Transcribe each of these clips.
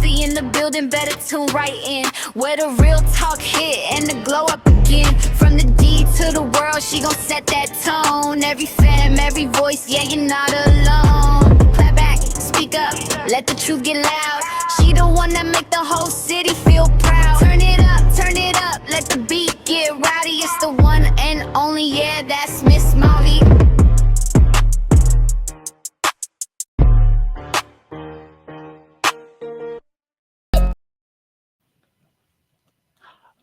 Mouthy in the building, better tune right in. Where the real talk hit and the glow up again. From the D to the world, she gon' set that tone. Every fam, every voice, yeah, you're not alone. Clap back, speak up, let the truth get loud. She the one that make the whole city feel proud. Turn it up, let the beat get rowdy. It's the one and only, yeah, that's Miss Mouthy.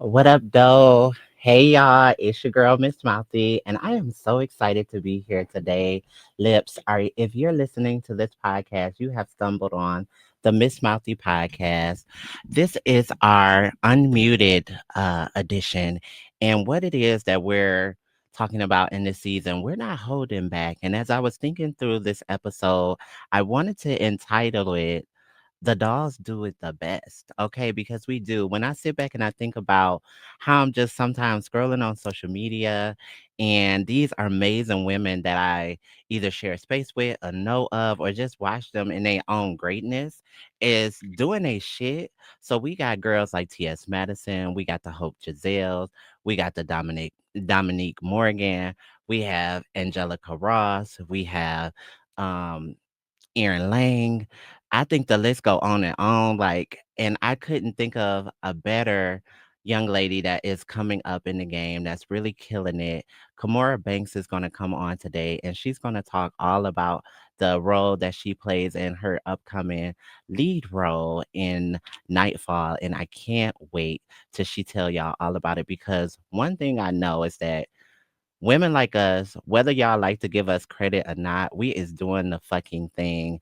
What up, though? Hey, y'all. It's your girl, Miss Mouthy, and I am so excited to be here today. Lips, if you're listening to this podcast, you have stumbled on the Miss Mouthy Podcast. This is our unmuted edition, and what it is that we're talking about in this season, we're not holding back. And as I was thinking through this episode, I wanted to entitle it the dolls do it the best, okay? Because we do. When I sit back and I think about how I'm just sometimes scrolling on social media, and these are amazing women that I either share space with or know of, or just watch them in their own greatness, is doing a shit. So we got girls like T.S. Madison, we got the Hope Giselle, we got the Dominique Morgan, we have Angelica Ross, we have um Aaron Lang. I think the list go on and on. Like, and I couldn't think of a better young lady that is coming up in the game that's really killing it. Kimora Banks is going to come on today, and she's going to talk all about the role that she plays in her upcoming lead role in Nightfall. And I can't wait till she tell y'all all about it, because one thing I know is that women like us, whether y'all like to give us credit or not, we is doing the fucking thing.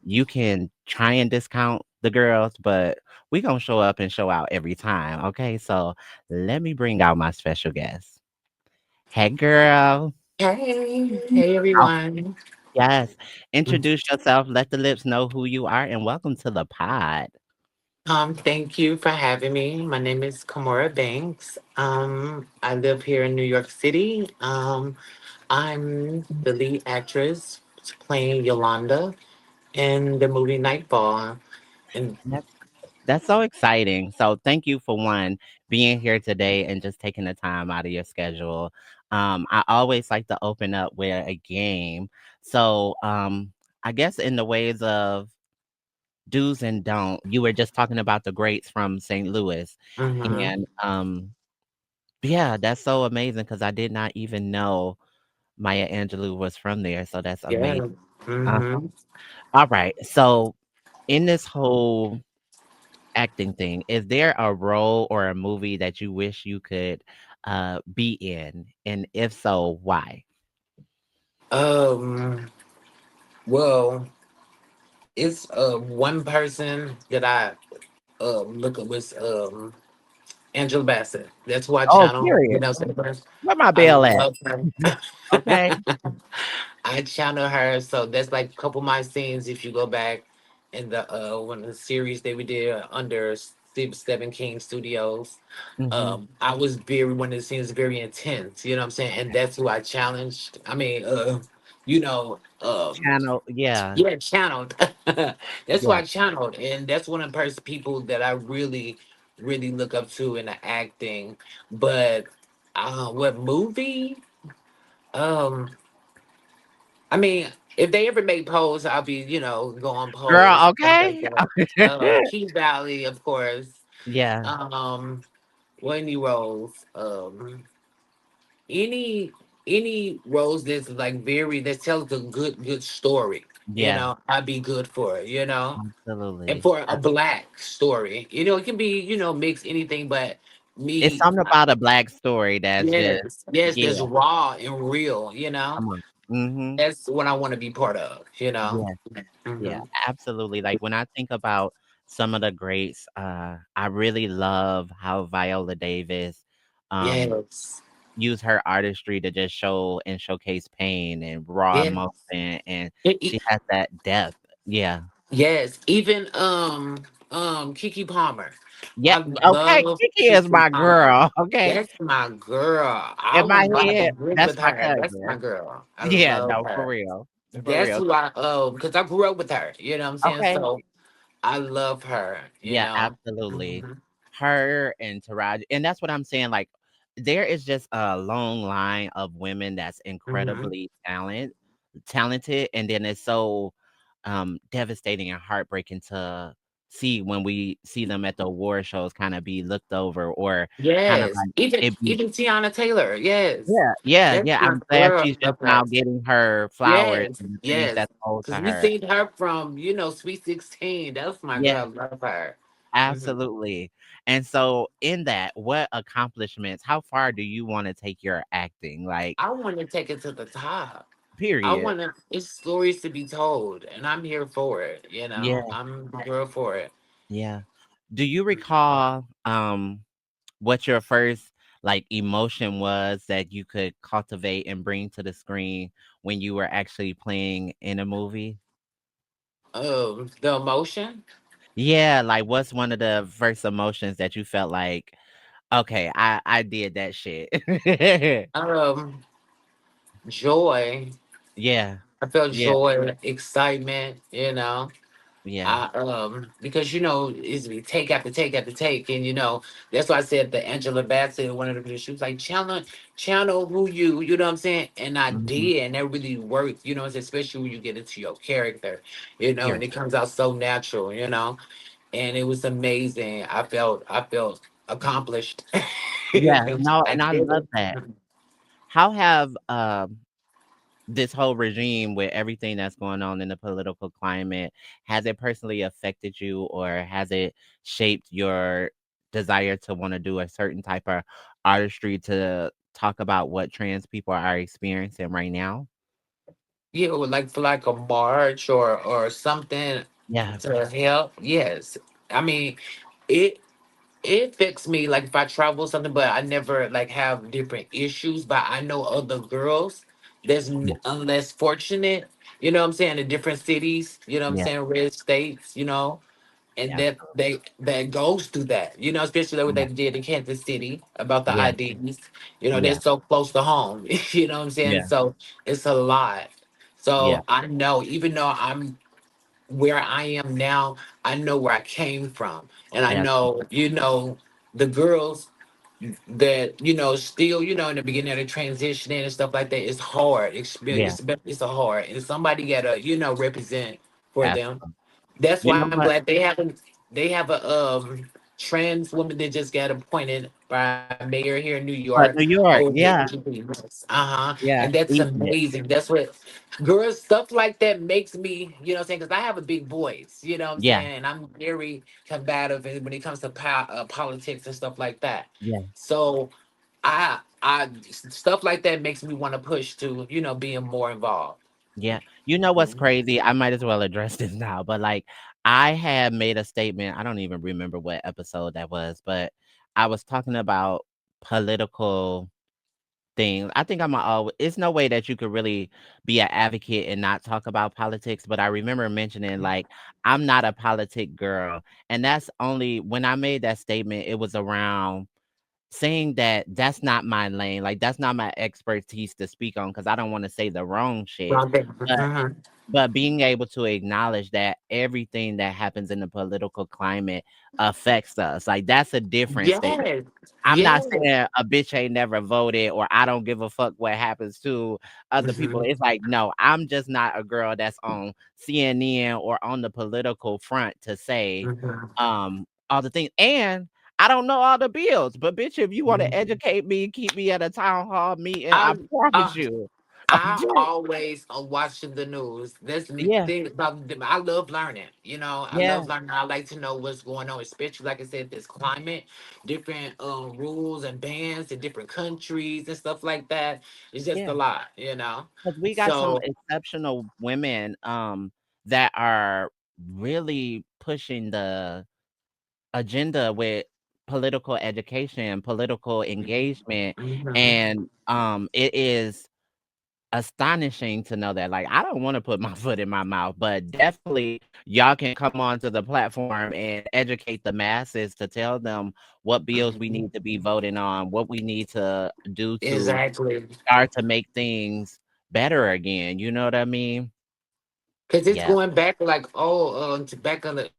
You can try and discount the girls, but we gonna show up and show out every time. Okay, so let me bring out my special guest. Hey, girl. Hey Oh, everyone. yes. Introduce yourself. Let the lips know who you are, and welcome to the pod. Thank you for having me. My name is Kimora Banks. I live here in New York City. I'm the lead actress playing Yolanda in the movie Nightfall. And That's so exciting. So thank you for one being here today and just taking the time out of your schedule. I always like to open up with a game. So I guess in the ways of do's and don't, you were just talking about the greats from St. Louis. mhm, And yeah, that's so amazing because I did not even know Maya Angelou was from there. So that's amazing. yeah. Uh, hmm all right. So in this whole acting thing, is there a role or a movie that you wish you could be in? And if so, why? Um, well, it's one person that I look at was Angela Bassett. That's who I Oh, channel. period. First. Where my I bill at? love her. Okay. I channel her, so that's like a couple of my scenes. If you go back in the one of the series that we did under Stephen King Studios, Hmm. I was very one of the scenes very intense. You know what I'm saying? And that's who I challenged. I mean, you know, Channel, yeah, yeah, channeled. That's who yeah. I channeled, and that's one of the people that I really, really look up to in the acting. But what movie? Um, I mean, if they ever make Pose, I'll be, go on Pose, Girl, stuff like okay. that. Key Valley, of course. Yeah, Um, Wendy Rose. Any any roles that's like very that tells a good story. yeah, I'd be good for it. And absolutely. for a black story, it can be mix anything, but It's me, something about a black story that's just, yes, yeah, that's raw and real. come on. Hmm. That's what I want to be part of. Yeah, hmm yeah, absolutely. Like when I think about some of the greats, I really love how Viola Davis um Yes. use her artistry to just show and showcase pain and raw Yes. emotion, and E- e- she has that depth. Yeah. Yes. Even Kiki Palmer. Yeah. I Okay, love Kiki is Kiki my Palmer. girl. Okay. That's my girl. I In my want to have a head, drink that's with my her. That's my cousin. girl. I Yeah, love no, for her. real. For That's real. who I because I grew up with her. You know what I'm saying? Okay. So I love her, you Yeah, know. absolutely. Hmm. Her and Taraji, and that's what I'm saying, like, there is just a long line of women that's Hmm. incredibly talented, and then it's so, devastating and heartbreaking to see when we see them at the award shows kinda be looked over or kinda Yes, like even it be. Tiana Taylor. Yes, Yeah, yeah, that's yeah, my I'm glad girl. she's just Love her. now getting her flowers Yes, and the things yes. that's owed to Because we her. seen her from, Sweet 16. That's my Yeah. girl. Love her. Hmm. Absolutely. And so in that, what accomplishments, how far do you wanna take your acting? Like, I want to take it to the top. I period. want to, it's stories to be told, and I'm here for it. Yeah, I'm here for it. yeah. Do you recall, what your first, like, emotion was that you could cultivate and bring to the screen when you were actually playing in a movie? The emotion, Yeah, like, what's one of the first emotions that you felt like, "Okay, I did that shit." um, joy. Yeah, I felt yeah, joy, excitement. yeah, Because it's be take after take after take, and that's why I said the Angela Bassett, one of the videos, she was like, channel who you know what I'm saying, and I mhm, did, and that really worked, especially when you get into your character, and period. it comes out so natural, and it was amazing. I felt accomplished. Yeah, no, I and I did love it. that. How have, this whole regime with everything that's going on in the political climate, has it personally affected you or has it shaped your desire to wanna do a certain type of artistry to talk about what trans people are experiencing right now? Yeah, or like for like a march or something Yeah, to help. Yes, I mean it. It affects me like if I travel or something, but I never like have different issues. But I know other girls that's yeah, less fortunate. You know what I'm saying? In different cities. You know what I'm yeah, saying? Red states. And yeah, that goes through that. Especially like what yeah, they did in Kansas City about the yeah, IDs. They're yeah, so close to home. You know what I'm saying? yeah, So it's a lot. yeah, So I know, even though I'm where I am now, I know where I came from. And I yeah, know, the girls that, still, in the beginning of the transitioning and stuff like that, it's hard. yeah, It's a hard. And somebody gotta, represent for them. absolutely. That's You why know I'm what? glad they have a trans woman that just got appointed by mayor here in New York But New over York, the yeah, LGBT. Uh-huh. And yeah, that's eating it. amazing. That's what girls stuff like that makes me, you know what I'm saying? Because I have a big voice, you know what I'm Yeah, saying? And I'm very combative when it comes to politics and stuff like that. yeah. So I stuff like that makes me want to push to, being more involved. Yeah. You know what's Mhm. crazy? I might as well address this now, but, like, I had made a statement, I don't even remember what episode that was, but I was talking about political things. I think I'm a it's no way that you could really be an advocate and not talk about politics, but I remember mentioning, like, I'm not a politic girl, and that's only when I made that statement, it was around saying that that's not my lane, like, that's not my expertise to speak on because I don't wanna say the wrong shit, Well, they- but mhm. being able to acknowledge that everything that happens in the political climate affects us, like, that's a different statement. Yes, I'm not yes. saying a bitch ain't never voted or I don't give a fuck what happens to other people. Mhm, It's like, no, I'm just not a girl that's on CNN or on the political front to say, mhm, all the things. And I don't know all the bills, but bitch, if you want to mhm. educate me, keep me at a town hall meeting, I I promise uh, you. I always watching the news. That's the Yeah, thing about them. I love learning. I yeah, love learning. I like to know what's going on, especially like I said, this climate, different rules and bans in different countries and stuff like that. It's just yeah. a lot. Because we got some So exceptional women that are really pushing the agenda with political education, political engagement, mhm. and, it is astonishing to know that, like, I don't wanna put my foot in my mouth, but definitely y'all can come onto the platform and educate the masses to tell them what bills we Mhm. need to be voting on, what we need to do to Exactly. start to make things better again, you know what I mean? Cause it's Yeah. going back like to back on the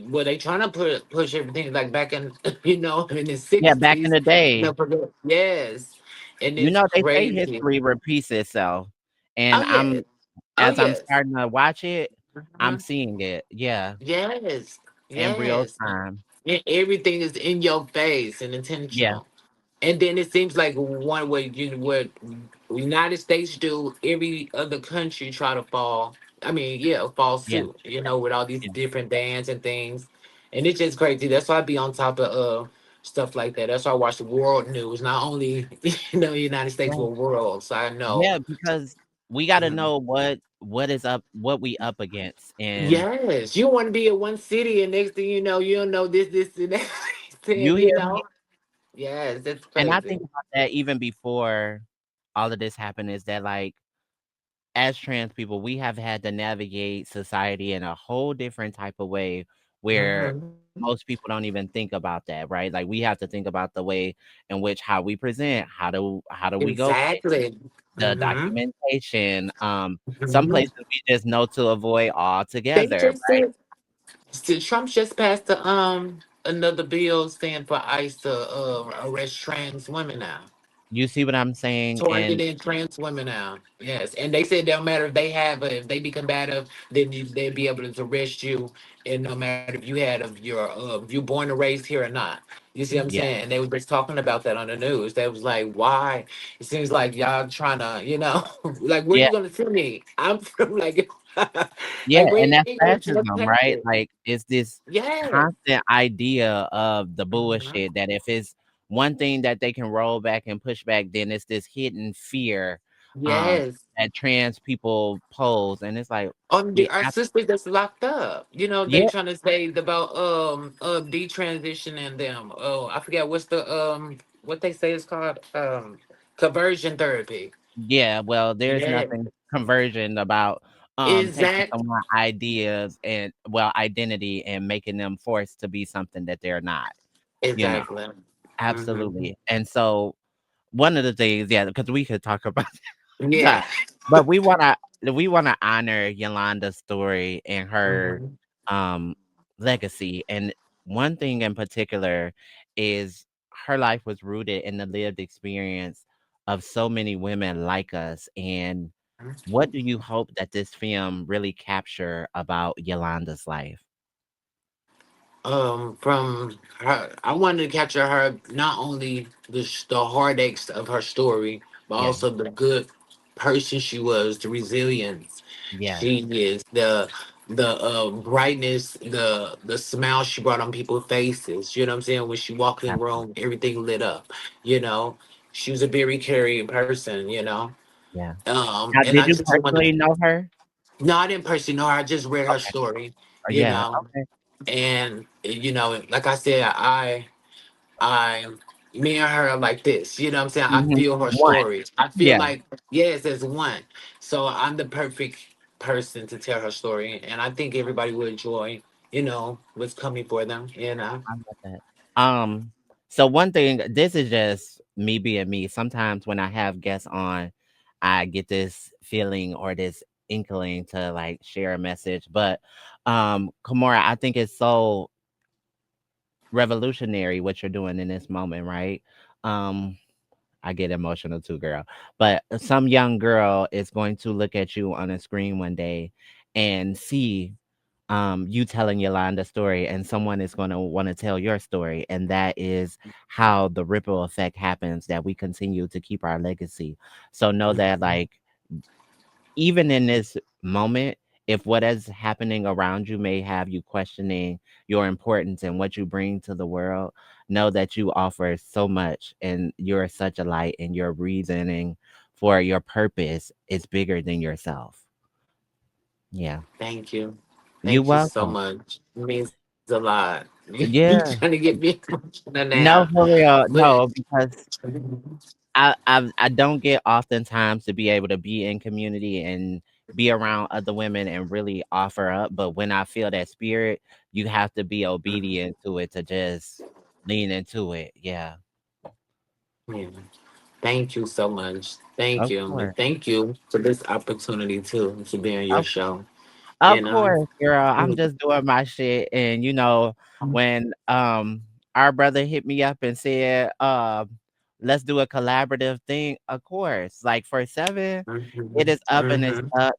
where they trying to push everything like back in in the Yeah, back in '60s. the day, No, yes, and you it's know, they say crazy. history repeats itself, Oh and yes, oh as I'm yes, starting to watch it, I'm uh seeing it. Yeah, yes, in real yes. time. And everything is in your face and Yeah, intentional. And then it seems like one way what United States do, every other country try to fall. I mean, yeah, fall yeah, suit. With all these yeah. different bands and things, and it's just crazy. That's why I be on top of stuff like that. That's why I watch the world news, not only United States Right. but world, so I know. Yeah, because we gotta Mhm. know what is up, what we up against, and Yes, you want to be in one city, and next thing you don't know this, and that. you And hear me? yes, that's And I crazy. think about that even before all of this happened is that, like, as trans people, we have had to navigate society in a whole different type of way where Hmm. most people don't even think about that, right? Like, we have to think about the way in which how we present, how do we go Exactly. the Hmm. documentation, some Hmm. places we just know to avoid They altogether, just right? said Trump just passed another bill saying for ICE to arrest trans women now. You see what I'm saying? And Targeting trans women now. Yes, and they said don't matter if they have if they be combative, then they'd be able to arrest you, and no matter if you had of your if you born and raised here or not. You see what I'm yeah, saying? And they were just talking about that on the news. They was like, why? It seems like y'all trying to, like where yeah. you gonna send me? I'm from like, Yeah, like where and you that's going to fascism, right? Texas? Like, it's this Yes. constant idea of the Mhm. bullshit that if it's one thing that they can roll back and push back, then it's this hidden fear, Yes. that trans people pose, and it's like, we Our have sister that's locked up. They yeah, trying to say about detransitioning them. Oh, I forget what's the what they say it's called conversion therapy. yeah, well, there's Yeah, nothing conversion about, taking exact, someone ideas and well, identity and making them forced to be something that they're not, you know? exactly. Hmm. Absolutely, and so, one of the things yeah, because we could talk about Yeah. that, but we wanna honor Yolanda's story and her, Hmm. um, legacy, and one thing in particular is her life was rooted in the lived experience of so many women like us, and what do you hope that this film really capture about Yolanda's life? From her, I wanted to capture her not only the heartaches of her story, but Yeah, also the good person she was, the resilience yes, she is, the brightness, the smile she brought on people's faces. You know what I'm saying? When she walked in the absolutely, room, everything lit up. You know, she was a very caring person. yeah. Now And did I you just wanted. personally know her? No, I didn't personally know her. I just read her Okay, story. You yeah, know, okay, and like I said, I me and her are like this. You know what I'm saying? I mhm, feel her one, story. I feel yeah. like yes, as one. So I'm the perfect person to tell her story, and I think everybody will enjoy. What's coming for them. I love that. So one thing, this is just me being me. Sometimes when I have guests on, I get this feeling or this inkling to like share a message. But Kimora, I think it's so revolutionary what you're doing in this moment, right? Um, I get emotional too, girl. But some young girl is going to look at you on a screen one day and see you telling Yolanda's story, and someone is going to want to tell your story. And that is how the ripple effect happens that we continue to keep our legacy. So know that, Mhm. like, even in this moment, if what is happening around you may have you questioning your importance and what you bring to the world, know that you offer so much and you're such a light, and your reasoning for your purpose is bigger than yourself. Yeah. Thank you. You Thank you so welcome. much. It means a lot. You trying to Yeah. get me emotional now, No, for real. but No, because I don't get oftentimes to be able to be in community and be around other women and really offer up. But when I feel that spirit, you have to be obedient to it to just lean into it. Yeah. yeah. Thank you so much. Thank Of you. course. And thank you for this opportunity too to be on your Of show. you Of know. course, girl. I'm Mm, just doing my shit, and when our brother hit me up and said, let's do a collaborative thing. Of course, like for 7, it mhm, is up and it's mhm, up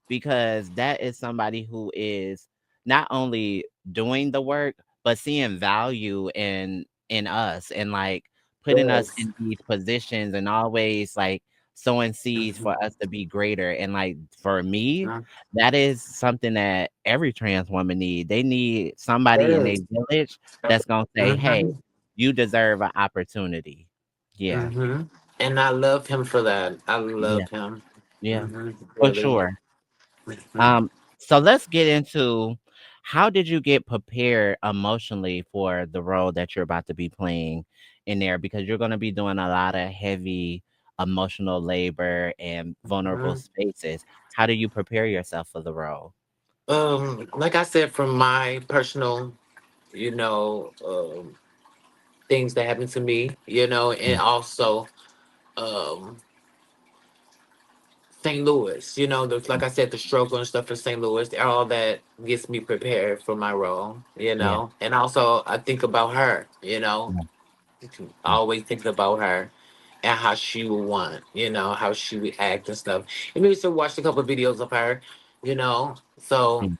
because that is somebody who is not only doing the work but seeing value in us and like putting us yes. in these positions and always like sowing seeds Mhm, for us to be greater. And like for me, mhm, that is something that every trans woman need. They need somebody in their yes. village that's gonna say, "Hey, Mhm, you deserve an opportunity." Yeah, mhm. And I love him for that. I yeah, love him. yeah, for Really. sure. Mhm. Um, so let's get into how did you get prepared emotionally for the role that you're about to be playing in there? Because you're gonna be doing a lot of heavy emotional labor and vulnerable Mhm. spaces. How do you prepare yourself for the role? Like I said, from my personal, you know, things that happened to me, and Mm, also St. Louis, like I said, the struggle and stuff in St. Louis, all that gets me prepared for my role, yeah, and also I think about her, yeah, I yeah, always think about her and how she would want, how she would act and stuff. And maybe to watch a couple of videos of her, so mm.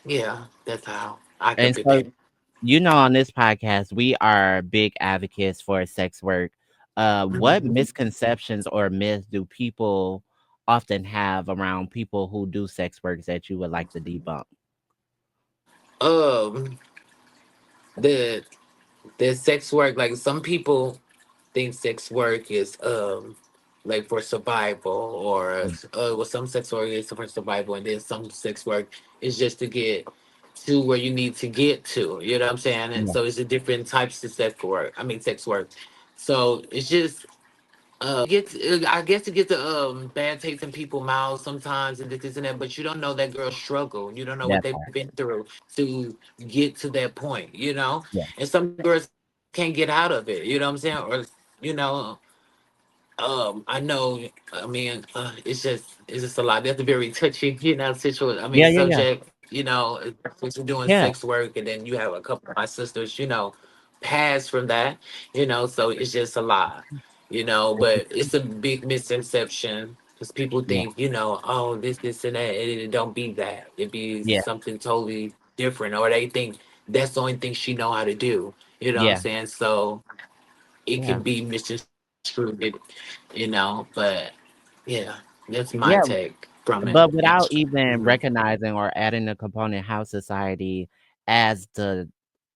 yeah, that's how I could And prepare. so, on this podcast, we are big advocates for sex work. What Mhm. misconceptions or myths do people often have around people who do sex work that you would like to debunk? Um, the the sex work, like some people think sex work is like for survival, or Yeah, well, some sex work is for survival, and then some sex work is just to get to where you need to get to. You know what I'm saying? And yeah, so it's a different types of sex work. I mean, sex work. So it's just I guess it gets the bad taste in people's mouths sometimes, and this and that. But you don't know that girl's struggle. You don't know what that they've part. been through to get to that point. Yeah, And some girls can't get out of it. You know what I'm saying? Or you know, I know. I mean, it's just a lot. That's a very touchy, situation. I mean, yeah, yeah, yeah, subject. If you're doing yeah, sex work, and then you have a couple of my sisters, pass from that. So it's just a lot. But it's a big misconception because people yeah, think, oh, this, and that, and it don't be that. It be yeah, something totally different, or they think that's the only thing she know how to do. You know what I'm yeah, saying? So it yeah, could be misconstrued, but yeah, that's my yeah. take from it. But without even Mhm. recognizing or adding the component how society as the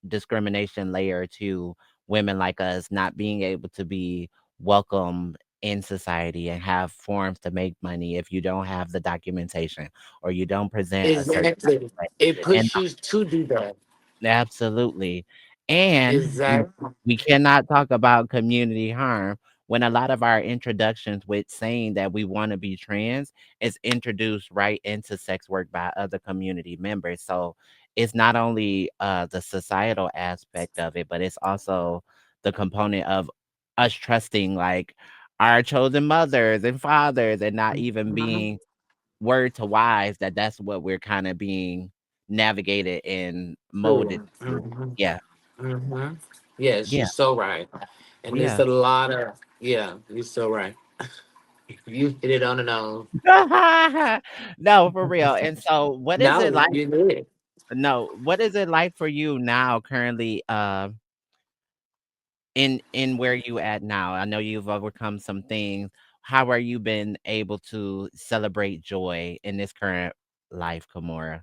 discrimination layer to women like us not being able to be welcome in society and have forms to make money if you don't have the documentation or you don't present a certain type Exactly. of way. It And pushes you to do that. absolutely. And Exactly. we cannot talk about community harm when a lot of our introductions with saying that we want to be trans is introduced right into sex work by other community members. So it's not only the societal aspect of it, but it's also the component of us trusting like our chosen mothers and fathers and not even Mhm. being word to wise that that's what we're kind of being navigated and molded True. to. Hmm. Yeah, Hmm. Yeah, yeah, she's so right. And there's yeah. a lot of, yeah, you're so right. You hit it on the nose. No, for real. And so what is it No, like you did. no, what is it like for you now currently, in where you at now? I know you've overcome some things. How are you been able to celebrate joy in this current life, Kimora?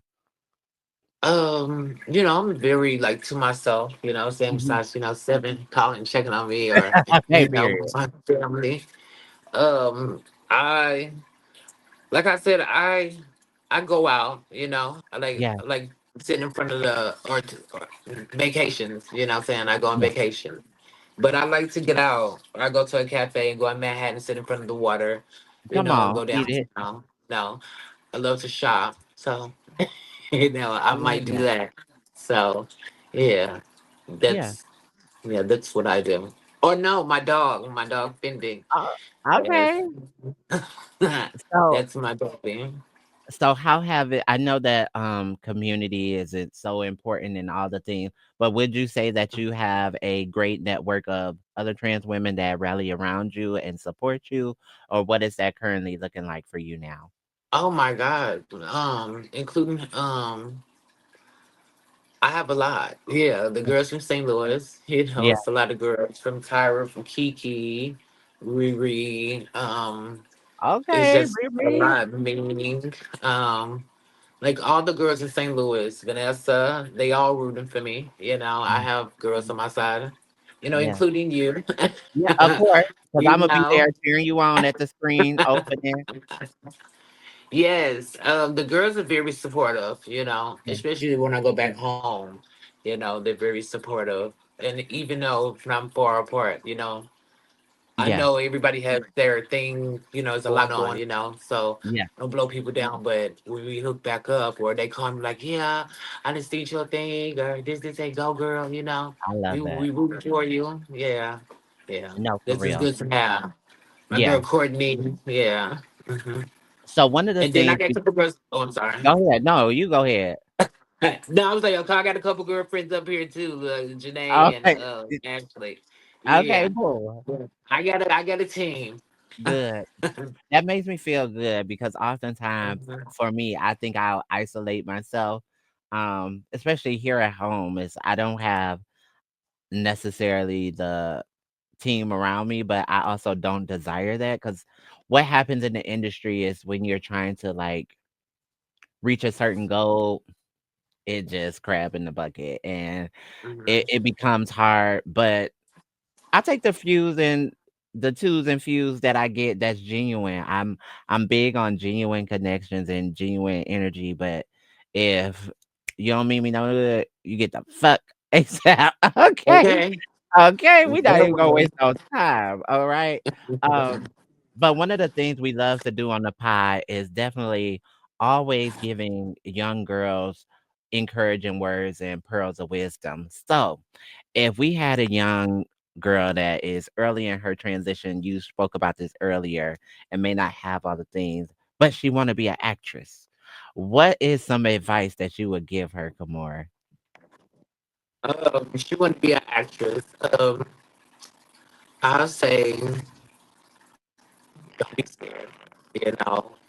I'm very like to myself, saying Mhm. besides, Seven calling, checking on me, or, Okay, period. my family. Um, I like I said, I go out, Yeah, I like sitting in front of the or vacations, what I'm saying? I go on yeah. vacation. But I like to get out. I go to a cafe and go in Manhattan, sit in front of the water, Come on, go eat it. downtown. No, I love to shop. So, I might do Yeah, that. So, yeah, yeah. that's that's what I do. Or no, my dog Fendi. Oh, Yes. okay. So That's my baby. So how have it I know that community is it's so important in all the things, but would you say that you have a great network of other trans women that rally around you and support you, or what is that currently looking like for you now? Oh my God. Including I have a lot. Yeah, the girls from St. Louis. Yeah. It's a lot of girls from Tyra, from Kiki, Riri. It's Okay, just a Riri. lot. Meaning, like all the girls in St. Louis, Vanessa, they all rooting for me. I Mm, have girls on my side. yeah. Including you. Yeah, of course, because 'cause you Imma be there know. cheering you on at the screen opening. Yes, the girls are very supportive, Yeah. especially when I go back home. They're very supportive. And even though I'm far apart, I Yeah, know everybody has their thing, there's a lot going on, so yeah, don't blow people down. But when we hook back up, or they call me like, yeah, I just seen your thing, or this, ain't go girl, I love that. we rooting for you. Yeah, yeah. No, for This is real. good to have. My Yeah. girl Courtney, yeah. So one of the And then I things got a we couple girls. Oh, I'm sorry. Go ahead. No, you go ahead. No, I was like, okay, I got a couple girlfriends up here too, Janae and Okay. Ashley. Okay, Yeah, cool. I got a team. Good. That makes me feel good because oftentimes Mhm, for me, I think I'll isolate myself, especially here at home, is I don't have necessarily the team around me, but I also don't desire that because what happens in the industry is when you're trying to like reach a certain goal, it just crab in the bucket and mhm. it becomes hard. But I take the twos and fews that I get that's genuine. I'm big on genuine connections and genuine energy, but if you don't mean me no good, you get the fuck ASAP. Okay. Okay. Okay, we not That even gonna one. waste no time. All right. But one of the things we love to do on the pod is definitely always giving young girls encouraging words and pearls of wisdom. So if we had a young girl that is early in her transition, you spoke about this earlier, and may not have all the things, but she want to be an actress. What is some advice that you would give her, Kimora? She wouldn't be an actress. I'll say, don't be scared.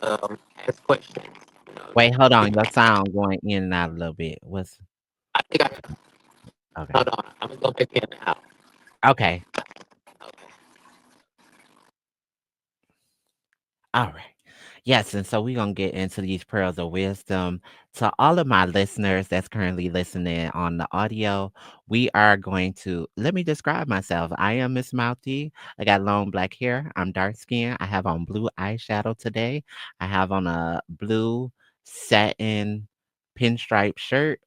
Ask questions. Wait, hold on. Your sound going in and out a little bit. What's I think I okay? hold on. I'm gonna go back in now. Okay. Okay. All right. Yes, and so we're gonna get into these pearls of wisdom. To all of my listeners that's currently listening on the audio, we are going to let me describe myself. I am Miss Mouthy. I got long black hair. I'm dark skinned. I have on blue eyeshadow today. I have on a blue satin pinstripe shirt.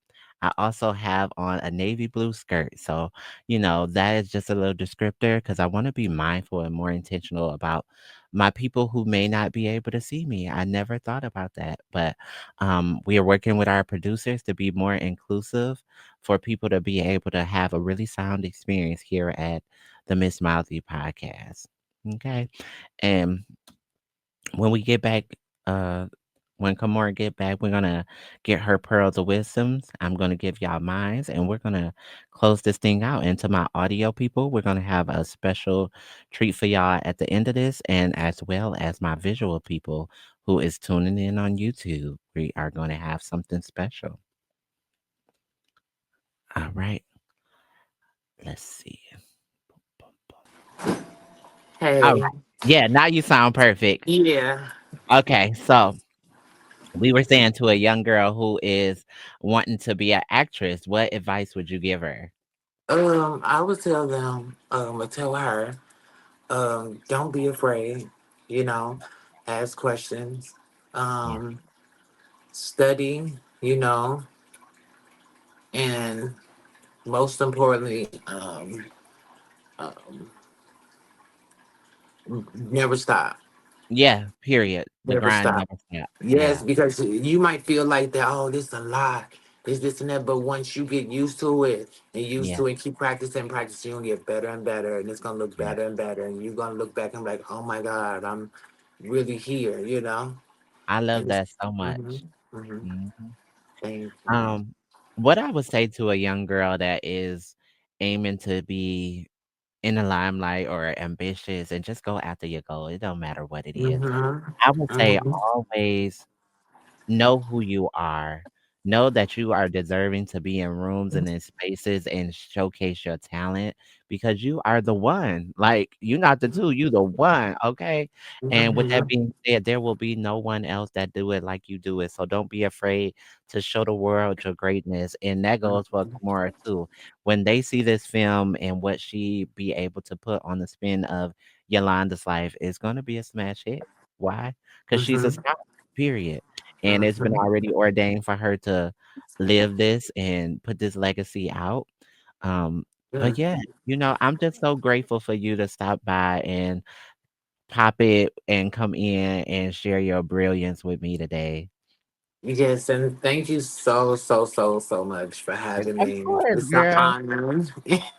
I also have on a navy blue skirt. So, that is just a little descriptor because I want to be mindful and more intentional about my people who may not be able to see me. I never thought about that. But we are working with our producers to be more inclusive for people to be able to have a really sound experience here at the Miss Mouthy podcast. Okay. And when we get back, uh, when Kamora get back, we're gonna get her pearls of wisdoms. I'm gonna give y'all mines, and we're gonna close this thing out. And to my audio people, we're gonna have a special treat for y'all at the end of this, and as well as my visual people who is tuning in on YouTube, we are gonna have something special. All right, let's see. All Hey. right, yeah, now you sound perfect. Yeah. Okay, so we were saying to a young girl who is wanting to be an actress, what advice would you give her? I would tell them, I tell her, don't be afraid, you know, ask questions, Yeah. um, study, and most importantly, never stop. Yeah, period. The Never grind stop. never stops. Yes, Yeah, because you might feel like that, oh, this is a lot, this, and that. But once you get used to it and used yeah, to it, keep practicing, practicing, you'll get better and better. And it's going to look yeah. better and better. And you're going to look back and be like, oh my God, I'm really here, I love And it's, that so hmm much. hmm Mhm. thank you. Um, what I would say to a young girl that is aiming to be in the limelight or ambitious and just go after your goal, it don't matter what it is. hmm I would say hmm always know who you are. Know that you are deserving to be in rooms and in spaces and showcase your talent because you are the one. Like, you're not the two, you the one, okay? And with that hmm being said, there will be no one else that do it like you do it. So don't be afraid to show the world your greatness. And that goes for Kimora too. When they see this film and what she be able to put on the spin of Yolanda's life, is gonna be a smash hit. Why? Because she's a hmm star, period. And it's been hmm already ordained for her to live this and put this legacy out. Um, but yeah, I'm just so grateful for you to stop by and pop it and come in and share your brilliance with me today. Yes, and thank you so, so, so, so much for having Of me. course, It's an girl. honor and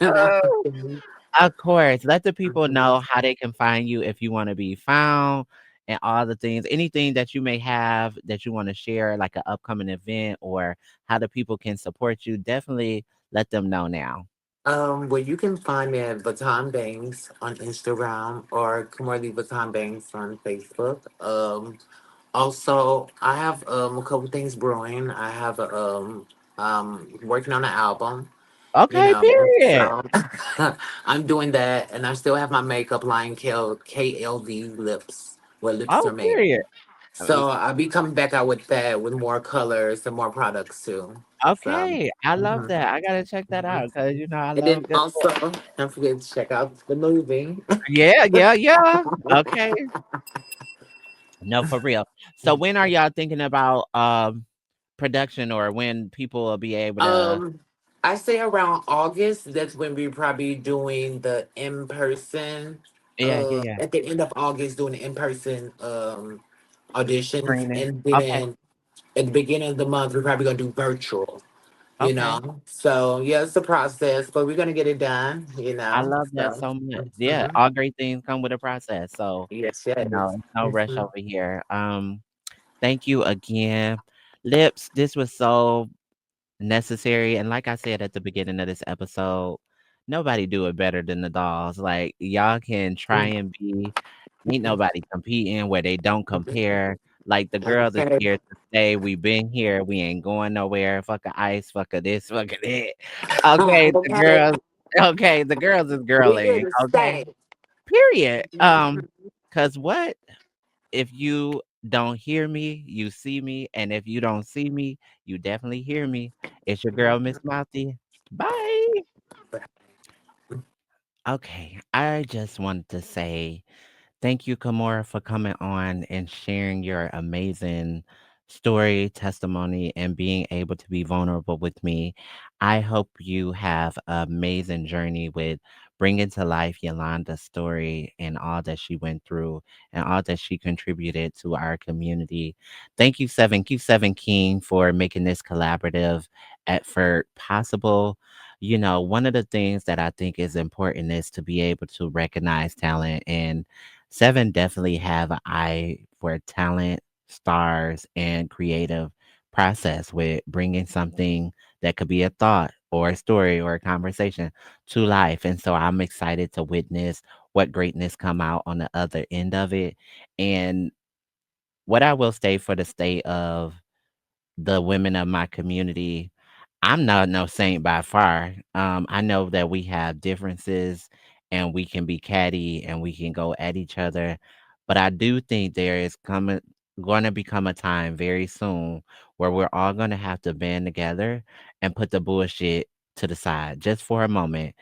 Oh, everything. of course. Let the people Mhm. know how they can find you if you want to be found and all the things, anything that you may have that you want to share, like an upcoming event or how the people can support you. Definitely let them know now. Well, you can find me at Baton Banks on Instagram or Kimora Baton Banks on Facebook. Also, I have a couple things brewing. I have working on an album, you Okay, know. period. So I'm doing that, and I still have my makeup line KLV Lips, where lips Oh, are made. period. So I'll be coming back out with that with more colors and more products too. So, Okay, I love mhm, that. I gotta check that mhm. out because I And then love good also don't forget to check out the movie. yeah, yeah, yeah. Okay. No, for real. So when are y'all thinking about, production or when people will be able to um, I say around August. That's when we're probably doing the in person. yeah, yeah, yeah, At the end of August, doing the in person auditions, screening? and Okay, then at the beginning of the month, we're probably gonna do virtual. You okay. know, so yeah, it's a process, but we're gonna get it done. You I know, love that so so much. Yeah, mhm. all great things come with a process, so, Yes, yes. it's no rush Mhm. over here. Thank you again. Lips, this was so necessary, and like I said at the beginning of this episode, nobody do it better than the dolls. Like, y'all can try and be ain't nobody competing where they don't compare. Like, the girl that's Okay. here to stay, we been here, we ain't going nowhere. Fuck a ice, fuck a this, fuck a that. Okay, Okay. the girls is We here girling, to okay? stay. Period. Mhm. Cause what? If you don't hear me, you see me, and if you don't see me, you definitely hear me. It's your girl, Miss Mouthy. Bye. Okay, I just wanted to say thank you, Kimora, for coming on and sharing your amazing story, testimony, and being able to be vulnerable with me. I hope you have an amazing journey with bringing to life Yolanda's story and all that she went through and all that she contributed to our community. Thank you, Seven King, for making this collaborative effort possible. One of the things that I think is important is to be able to recognize talent, and Seven definitely have an eye for talent, stars, and creative process with bringing something that could be a thought or a story or a conversation to life. And so I'm excited to witness what greatness come out on the other end of it. And what I will say for the state of the women of my community, I'm not no saint by far. I know that we have differences and we can be catty and we can go at each other, but I do think there is coming going to become a time very soon where we're all going to have to band together and put the bullshit to the side just for a moment.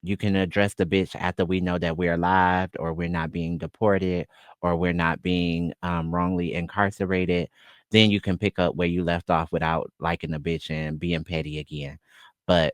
You can address the bitch after we know that we're alive or we're not being deported or we're not being wrongly incarcerated, then you can pick up where you left off without liking a bitch and being petty again. But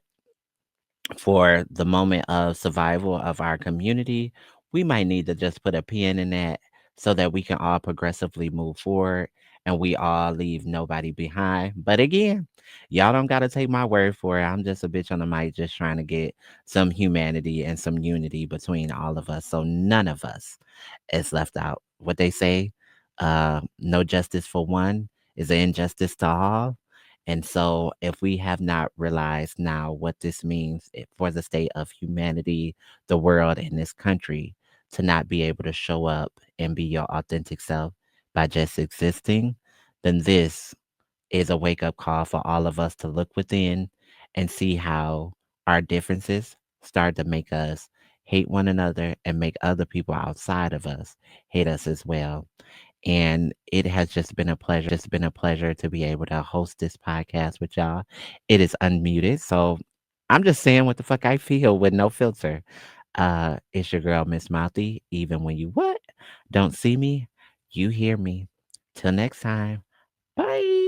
for the moment of survival of our community, we might need to just put a pin in that so that we can all progressively move forward and we all leave nobody behind. But again, y'all don't got to take my word for it. I'm just a bitch on the mic just trying to get some humanity and some unity between all of us so none of us is left out. What they say, No justice for one is an injustice to all. And so, if we have not realized now what this means for the state of humanity, the world, and this country, to not be able to show up and be your authentic self by just existing, then this is a wake up call for all of us to look within and see how our differences start to make us hate one another and make other people outside of us hate us as well. And it has just been a pleasure to be able to host this podcast with y'all. It is unmuted, so I'm just saying what the fuck I feel with no filter. It's your girl, Miss Mouthy. Even when you what? Don't see me, you hear me. Till next time. Bye.